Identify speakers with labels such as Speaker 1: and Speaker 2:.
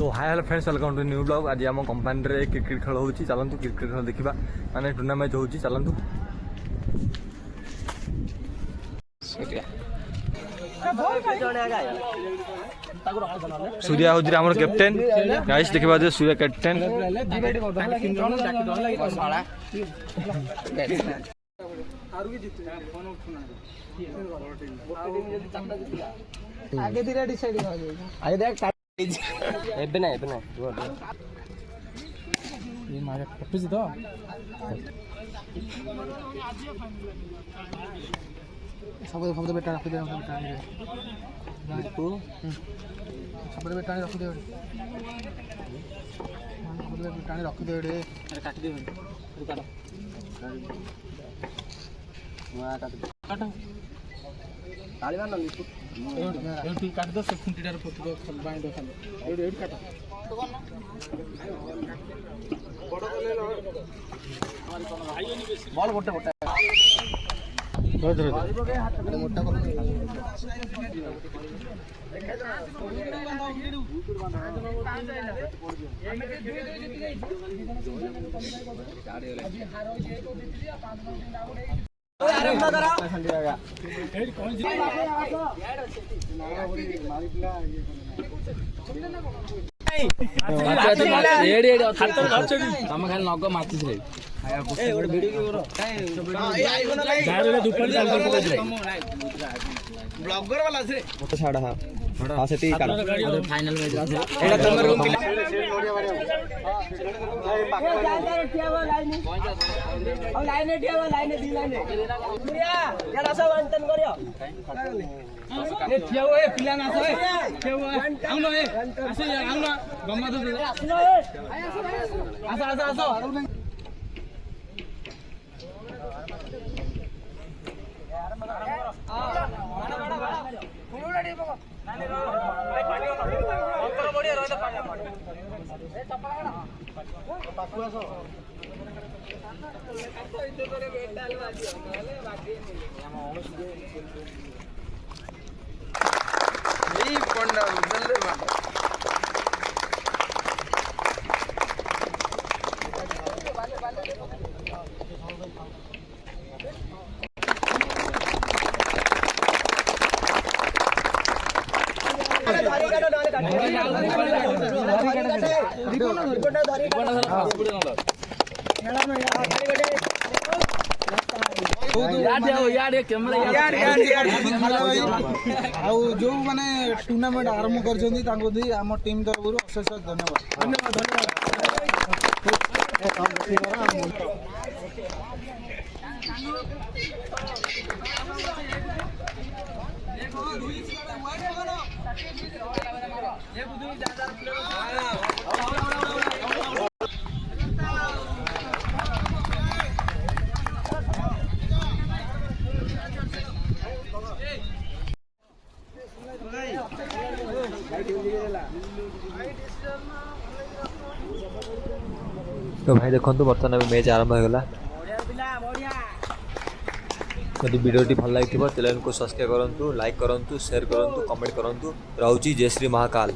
Speaker 1: तो hi hello friends welcome to new blog. आज आम कंपानी रे क्रिकेट खेल होची चलंतु क्रिकेट खेल देखिबा माने टूर्नामेंट होची चलंतु। सूर्या होजी हमर कैप्टन गाइस देखिबा जे सूर्या कैप्टन
Speaker 2: आगे धीरे डिसाइड हो जाएगा आगे देख एबे ना ये मारे कपिस तो सब बेटा रख दे सब बेटा रख दे बेटा रख दे रे काट दे काट काट ताली मार एठी काट दो से खुंटीडार पतको खल बाई दो खल एठी काट बड़ ले लो बॉल गोटे गोटे धर मोटा कर नग माची ब्लॉगर वाला से तो छाड़ा हां हां से ठीक है फाइनल मैच एटा तमर रूम लाइन दी लाइन यार सब अंतन करियो ए ठियाओ ए पिला ना सो ए ठियाओ आउनो ए आसे आउनो गम्मा दो आसनो ए आसा जो माने टूर्नामेंट आरंभ कर आम टीम तरफ अशेष धन्यवाद
Speaker 1: तो भाई देखो बर्तमान मैच आरंभ होगा। यदि वीडियो भल लगी चैनल को सब्सक्राइब करूँ, लाइक करूँ, शेयर करूँ, कमेंट करूँ। रोची जय श्री महाकाल।